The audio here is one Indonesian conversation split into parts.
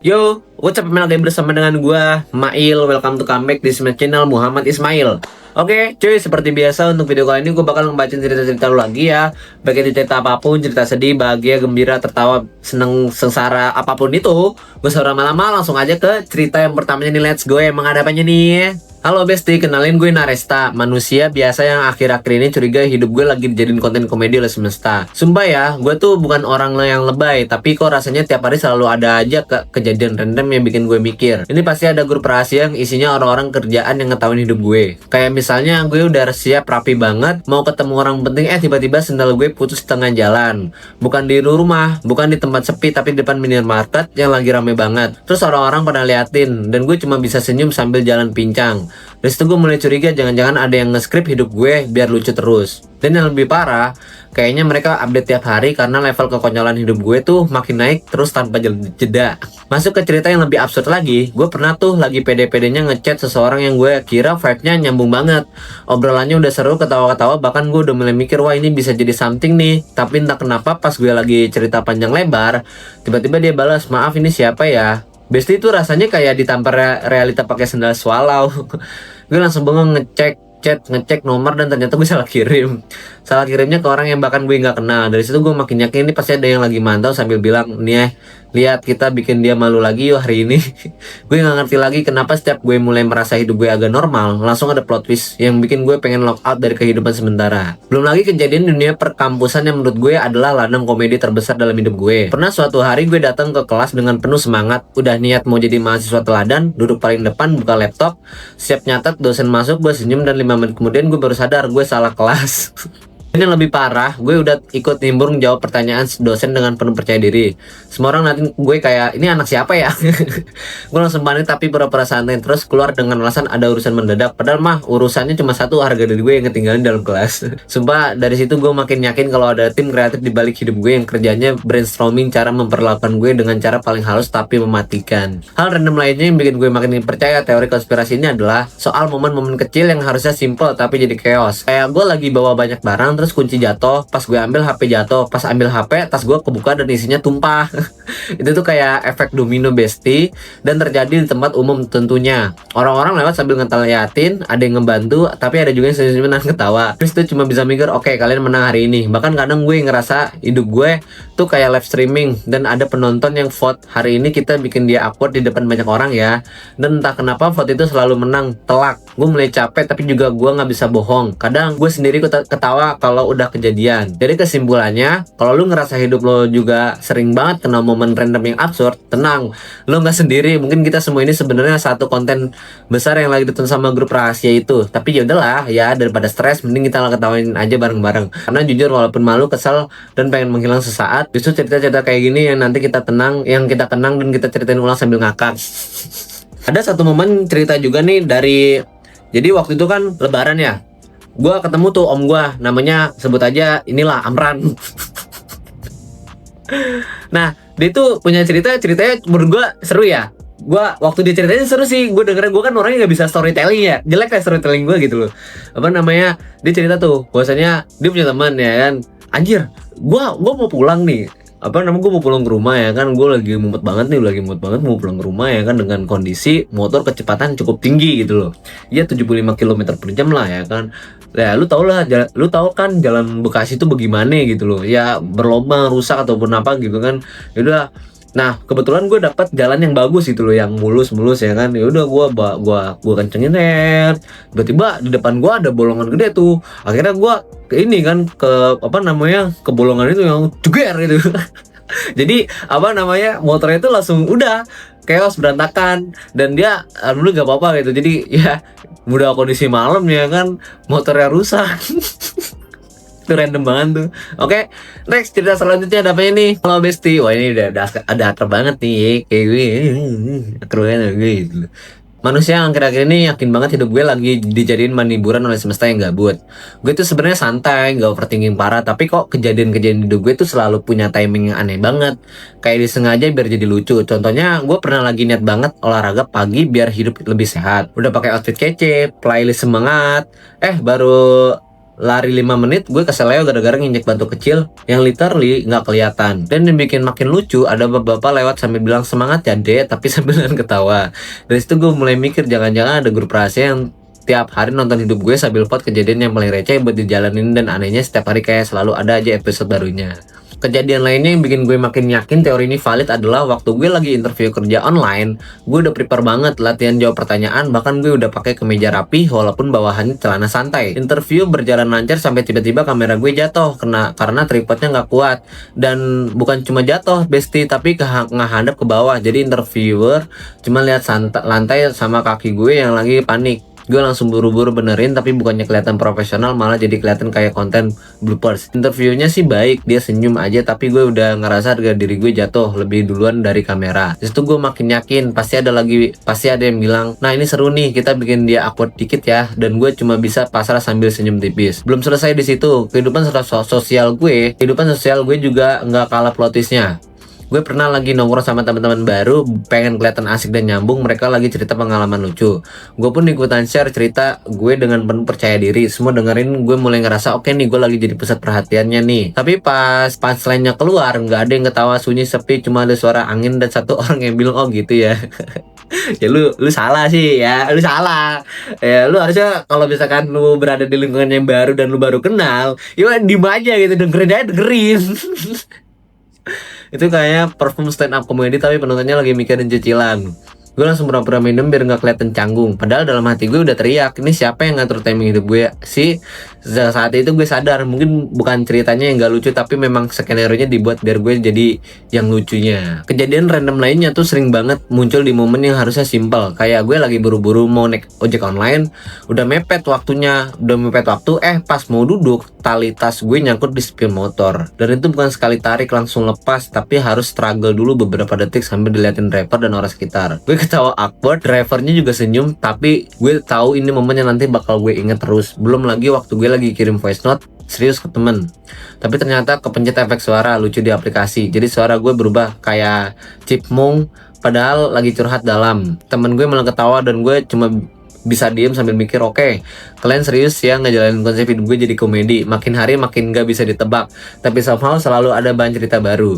Yo, what's up lagi bersama dengan gua Mail. Welcome to comeback di Smash Channel Muhammad Ismail. Oke, cuy, seperti biasa untuk video kali ini gue bakal ngebacain cerita-cerita lu lagi ya. Baik itu cerita apapun, cerita sedih, bahagia, gembira, tertawa, seneng, sengsara, apapun itu. Gue seorang lama langsung aja ke cerita yang pertamanya nih, let's go. Emang ada apanya nih? Halo Besti, kenalin gue Naresta, manusia biasa yang akhir-akhir ini curiga hidup gue lagi dijadiin konten komedi oleh semesta. Sumpah ya, gue tuh bukan orang yang lebay, tapi kok rasanya tiap hari selalu ada aja kejadian random yang bikin gue mikir. Ini pasti ada grup rahasia yang isinya orang-orang kerjaan yang ngetahuin hidup gue. Kayak misalnya gue udah siap rapi banget, mau ketemu orang penting, tiba-tiba sendal gue putus tengah jalan. Bukan di rumah, bukan di tempat sepi, tapi di depan minimarket yang lagi rame banget. Terus orang-orang pada liatin, dan gue cuma bisa senyum sambil jalan pincang. Dari situ gue mulai curiga jangan-jangan ada yang nge-script hidup gue biar lucu terus. Dan yang lebih parah, kayaknya mereka update tiap hari karena level kekonyolan hidup gue tuh makin naik terus tanpa jeda. Masuk ke cerita yang lebih absurd lagi, gue pernah tuh lagi pede-pedenya ngechat seseorang yang gue kira vibe-nya nyambung banget. Obrolannya udah seru, ketawa-ketawa, bahkan gue udah mulai mikir, wah ini bisa jadi something nih. Tapi entah kenapa pas gue lagi cerita panjang lebar, tiba-tiba dia balas, maaf ini siapa ya? Besti itu rasanya kayak ditampar realita pakai sendal swallow. Gue langsung bengong ngecek nomor, dan ternyata gue salah kirimnya ke orang yang bahkan gue nggak kenal. Dari situ gue makin yakin ini pasti ada yang lagi mantau sambil bilang, nih lihat kita bikin dia malu lagi yuk hari ini. Gue nggak ngerti lagi kenapa setiap gue mulai merasa hidup gue agak normal, langsung ada plot twist yang bikin gue pengen lock out dari kehidupan sementara. Belum lagi kejadian dunia perkampusan yang menurut gue adalah ladang komedi terbesar dalam hidup gue. Pernah suatu hari gue datang ke kelas dengan penuh semangat, udah niat mau jadi mahasiswa teladan, duduk paling depan, buka laptop, siap nyatet, dosen masuk, gue senyum, dan 5 menit kemudian gue baru sadar gue salah kelas. Ini yang lebih parah, gue udah ikut nimbrung jawab pertanyaan dosen dengan penuh percaya diri. Semua orang nanti gue kayak, ini anak siapa ya? Gue langsung panik tapi pura-pura santai, terus keluar dengan alasan ada urusan mendadak. Padahal mah urusannya cuma satu, harga diri gue yang ketinggalan dalam kelas. Sumpah dari situ gue makin yakin kalau ada tim kreatif di balik hidup gue yang kerjanya brainstorming cara memperlakukan gue dengan cara paling halus tapi mematikan. Hal random lainnya yang bikin gue makin percaya teori konspirasi ini adalah soal momen-momen kecil yang harusnya simple tapi jadi chaos. Kayak gue lagi bawa banyak barang, terus kunci jatuh, pas gue ambil HP jatuh, pas ambil HP tas gue kebuka dan isinya tumpah. Itu tuh kayak efek domino Besti, dan terjadi di tempat umum tentunya. Orang-orang lewat sambil ngeliatin, ada yang ngebantu, tapi ada juga yang senyum-senyum dan ketawa. Terus tuh cuma bisa mikir, oke, kalian menang hari ini. Bahkan kadang gue ngerasa hidup gue tuh kayak live streaming, dan ada penonton yang vote, hari ini kita bikin dia awkward di depan banyak orang ya. Dan entah kenapa vote itu selalu menang telak. Gue mulai capek tapi juga gue nggak bisa bohong. Kadang gue sendiri ketawa kalau udah kejadian. Jadi kesimpulannya, kalau lu ngerasa hidup lo juga sering banget kena momen random yang absurd, tenang, lo nggak sendiri. Mungkin kita semua ini sebenarnya satu konten besar yang lagi ditonton sama grup rahasia itu. Tapi ya udahlah ya, daripada stres mending kita ketawain aja bareng-bareng. Karena jujur walaupun malu, kesel, dan pengen menghilang sesaat, justru cerita-cerita kayak gini yang nanti kita tenang, yang kita kenang dan kita ceritain ulang sambil ngakak. Ada satu momen cerita juga nih dari, jadi waktu itu kan lebaran ya, gue ketemu tuh om gue, namanya sebut aja inilah Amran. Nah dia tuh punya ceritanya menurut gue seru ya. Gue waktu dia ceritain seru sih, gue dengerin. Gue kan orangnya nggak bisa storytelling ya, jelek kayak storytelling gue gitu loh. Apa namanya, dia cerita tuh bahwasanya dia punya teman ya kan, anjir gue mau pulang nih, apa namanya, gue mau pulang ke rumah ya kan, gue lagi mumet banget mau pulang ke rumah ya kan, dengan kondisi motor kecepatan cukup tinggi gitu loh, ya 75 km per jam lah ya kan. Ya lu tau lah, lu tau kan jalan Bekasi itu bagaimana gitu loh ya, berlubang, rusak ataupun apa gitu kan. Yaudah, nah kebetulan gue dapat jalan yang bagus gitu loh, yang mulus ya kan. Ya udah gue kencengin net, tiba-tiba di depan gue ada bolongan gede tuh. Akhirnya gue ke ini kan, ke apa namanya, ke bolongan itu yang jeger gitu. Jadi apa namanya, motornya itu langsung udah chaos, berantakan, dan dia dulu gak apa-apa gitu. Jadi ya udah kondisi malam ya kan, motornya rusak. Itu random banget tuh. Oke, next cerita selanjutnya ada apa ini? Halo Besti. Wah ini ada akrab banget nih, kayak gue akrab banget gitu. Manusia yang akhir-akhir ini yakin banget hidup gue lagi dijadiin hiburan oleh semesta yang gabut. Gue tuh sebenarnya santai, gak overthinking parah, tapi kok kejadian-kejadian hidup gue tuh selalu punya timing yang aneh banget. Kayak disengaja biar jadi lucu. Contohnya, gue pernah lagi niat banget olahraga pagi biar hidup lebih sehat. Udah pakai outfit kece, playlist semangat. Baru lari 5 menit gue keseleo gara-gara nginjek batu kecil yang literally nggak kelihatan. Dan yang bikin makin lucu, ada bapak-bapak lewat sambil bilang semangat ya dek, tapi sambil ketawa. Dari situ gue mulai mikir jangan-jangan ada grup rahasia yang tiap hari nonton hidup gue sambil vote kejadian yang paling receh buat dijalanin, dan anehnya setiap hari kayak selalu ada aja episode barunya. Kejadian lainnya yang bikin gue makin yakin teori ini valid adalah waktu gue lagi interview kerja online, gue udah prepare banget latihan jawab pertanyaan, bahkan gue udah pakai kemeja rapi walaupun bawahannya celana santai. Interview berjalan lancar sampai tiba-tiba kamera gue jatuh karena tripodnya nggak kuat, dan bukan cuma jatuh bestie, tapi ngehadap ke bawah. Jadi interviewer cuma lihat lantai sama kaki gue yang lagi panik. Gue langsung buru-buru benerin, tapi bukannya kelihatan profesional, malah jadi kelihatan kayak konten bloopers. Interviewnya sih baik, dia senyum aja, tapi gue udah ngerasa harga diri gue jatuh lebih duluan dari kamera. Disitu gue makin yakin pasti ada yang bilang, nah ini seru nih, kita bikin dia awkward dikit ya. Dan gue cuma bisa pasrah sambil senyum tipis. Belum selesai di situ, kehidupan sosial gue juga nggak kalah plot twistnya. Gue pernah lagi nongkrong sama teman-teman baru, pengen kelihatan asik dan nyambung, mereka lagi cerita pengalaman lucu. Gue pun ikutan share cerita gue dengan penuh percaya diri. Semua dengerin, gue mulai ngerasa oke nih, gue lagi jadi pusat perhatiannya nih. Tapi pas punchline-nya keluar, nggak ada yang ketawa, sunyi sepi, cuma ada suara angin dan satu orang yang bilang, oh gitu ya. Ya lu salah sih ya, lu salah. Ya lu harusnya kalau misalkan lu berada di lingkungan yang baru dan lu baru kenal, ya diem aja gitu, dengerin. Itu kayak perform stand up comedy tapi penontonnya lagi mikirin cicilan. Gue langsung pura-pura minum biar gak kelihatan canggung. Padahal dalam hati gue udah teriak, ini siapa yang ngatur timing hidup gue sih? Saat itu gue sadar, mungkin bukan ceritanya yang gak lucu, tapi memang skenario-nya dibuat biar gue jadi yang lucunya. Kejadian random lainnya tuh sering banget muncul di momen yang harusnya simple. Kayak gue lagi buru-buru mau naik ojek online, udah mepet waktu, pas mau duduk, tali tas gue nyangkut di spion motor. Dan itu bukan sekali tarik langsung lepas, tapi harus struggle dulu beberapa detik sambil diliatin driver dan orang sekitar. Gue ketawa awkward, drivernya juga senyum, tapi gue tahu ini momen yang nanti bakal gue inget terus. Belum lagi waktu gue lagi kirim voice note serius ke temen, tapi ternyata kepencet efek suara lucu di aplikasi, jadi suara gue berubah kayak chipmunk padahal lagi curhat dalam. Temen gue malah ketawa dan gue cuma bisa diem sambil mikir, oke, kalian serius ya ngejalanin konsep hidup gue jadi komedi. Makin hari makin gak bisa ditebak, tapi somehow selalu ada bahan cerita baru.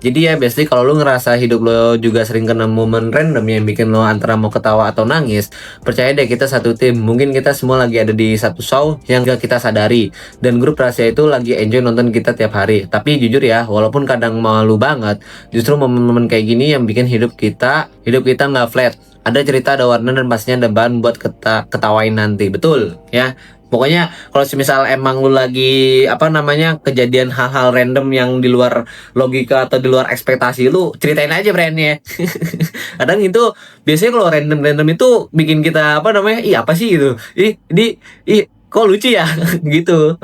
Jadi ya basically kalau lu ngerasa hidup lo juga sering kena momen random yang bikin lo antara mau ketawa atau nangis, percaya deh kita satu tim. Mungkin kita semua lagi ada di satu show yang gak kita sadari, dan grup rahasia itu lagi enjoy nonton kita tiap hari. Tapi jujur ya, walaupun kadang malu banget, justru momen-momen kayak gini yang bikin hidup kita gak flat. Ada cerita, ada warna, dan pastinya ada bahan buat ketawain nanti. Betul ya. Pokoknya kalau semisal emang lu lagi kejadian hal-hal random yang di luar logika atau di luar ekspektasi lu, ceritain aja brandnya. Kadang itu biasanya kalau random itu bikin kita apa sih gitu. Kok lucu ya? Gitu.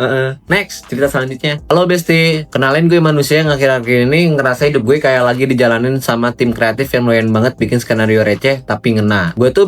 Next, cerita selanjutnya. Halo Besti, kenalin gue manusia yang akhir-akhir ini ngerasa hidup gue kayak lagi dijalanin sama tim kreatif yang lumayan banget bikin skenario receh tapi ngena. Gue tuh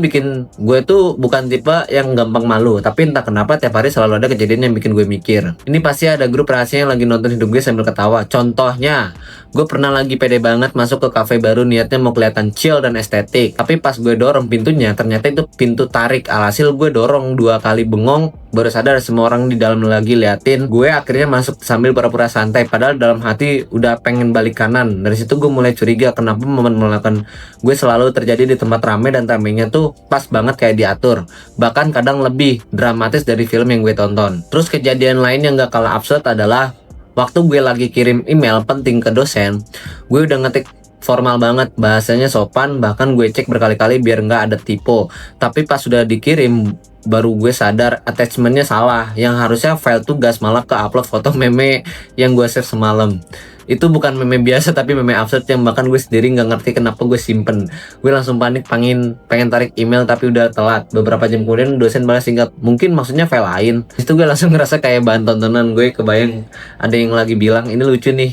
bukan tipe yang gampang malu, tapi entah kenapa tiap hari selalu ada kejadian yang bikin gue mikir. Ini pasti ada grup rahasia yang lagi nonton hidup gue sambil ketawa. Contohnya, gue pernah lagi pede banget masuk ke cafe baru niatnya mau kelihatan chill dan estetik. Tapi pas gue dorong pintunya, ternyata itu pintu tarik. Alhasil gue dorong 2 kali bengong, baru sadar semua orang di dalam lagi liatin. Gue akhirnya masuk sambil pura-pura santai, padahal dalam hati udah pengen balik kanan. Dari situ gue mulai curiga kenapa momen melakukan gue selalu terjadi di tempat ramai dan timingnya tuh pas banget kayak diatur. Bahkan kadang lebih dramatis dari film yang gue tonton. Terus kejadian lain yang gak kalah absurd adalah waktu gue lagi kirim email penting ke dosen. Gue udah ngetik formal banget, bahasanya sopan, bahkan gue cek berkali-kali biar nggak ada typo. Tapi pas sudah dikirim, baru gue sadar attachmentnya salah. Yang harusnya file tugas malah ke upload foto meme yang gue save semalam. Itu bukan meme biasa, tapi meme absurd yang bahkan gue sendiri nggak ngerti kenapa gue simpen. Gue langsung panik pengen tarik email, tapi udah telat. Beberapa jam kemudian dosen balas singkat, mungkin maksudnya file lain. Itu gue langsung ngerasa kayak bahan tontonan. Gue kebayang ada yang lagi bilang, ini lucu nih,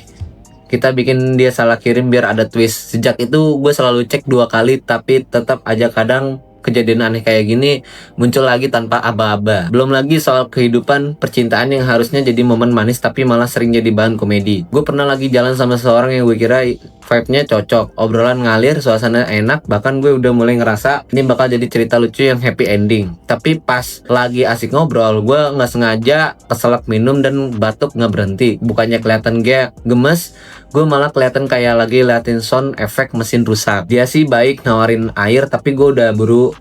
kita bikin dia salah kirim biar ada twist. Sejak itu gue selalu cek 2 kali, tapi tetap aja kadang kejadian aneh kayak gini muncul lagi tanpa aba-aba. Belum lagi soal kehidupan percintaan yang harusnya jadi momen manis tapi malah sering jadi bahan komedi. Gue pernah lagi jalan sama seseorang yang gue kira vibe-nya cocok, obrolan ngalir, suasana enak, bahkan gue udah mulai ngerasa ini bakal jadi cerita lucu yang happy ending. Tapi pas lagi asik ngobrol, gue nggak sengaja keselak minum dan batuk nggak berhenti. Bukannya kelihatan gue gemes, gue malah kelihatan kayak lagi liatin sound efek mesin rusak. Dia sih baik nawarin air, tapi gue udah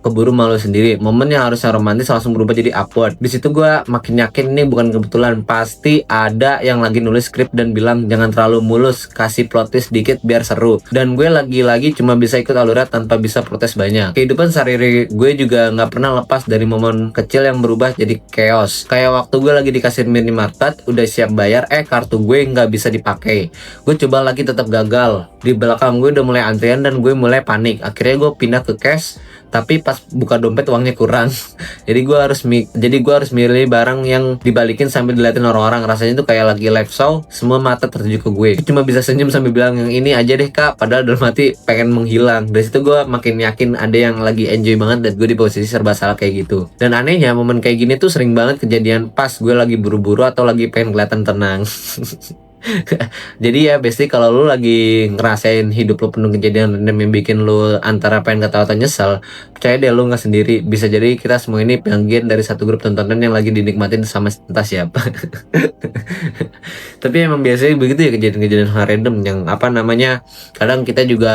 keburu malu sendiri. Momen yang harusnya romantis langsung berubah jadi awkward. Di situ gue makin yakin ini bukan kebetulan, pasti ada yang lagi nulis skrip dan bilang jangan terlalu mulus, kasih plot twist dikit biar seru. Dan gue lagi-lagi cuma bisa ikut alurnya tanpa bisa protes banyak. Kehidupan sehari-hari gue juga nggak pernah lepas dari momen kecil yang berubah jadi chaos. Kayak waktu gue lagi di kasir minimarket, udah siap bayar, kartu gue nggak bisa dipakai. Gue coba lagi tetap gagal. Di belakang gue udah mulai antrian dan gue mulai panik. Akhirnya gue pindah ke cash, tapi pas buka dompet uangnya kurang. jadi gue harus milih barang yang dibalikin sambil diliatin orang-orang. Rasanya tuh kayak lagi live show, semua mata tertuju ke gue. Cuma bisa senyum sambil bilang yang ini aja deh kak, padahal dalam hati pengen menghilang. Dari situ gue makin yakin ada yang lagi enjoy banget dan gue di posisi serba salah kayak gitu. Dan anehnya momen kayak gini tuh sering banget kejadian pas gue lagi buru-buru atau lagi pengen kelihatan tenang. Jadi ya basically kalau lu lagi ngerasain hidup lu penuh kejadian random yang bikin lu antara pengen ketawa atau nyesel, percaya deh lu nggak sendiri. Bisa jadi kita semua ini bagian dari satu grup tontonan yang lagi dinikmatin sama entah siapa. Tapi emang biasanya begitu ya kejadian-kejadian hal random yang kadang kita juga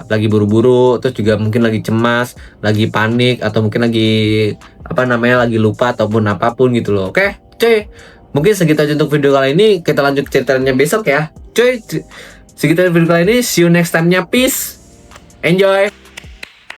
lagi buru-buru, terus juga mungkin lagi cemas, lagi panik, atau mungkin lagi lagi lupa ataupun apapun gitu loh. Oke cuy, mungkin segitu aja untuk video kali ini. Kita lanjut ceritanya besok ya cuy. Segitu aja video kali ini. See you next time nya. Peace. Enjoy.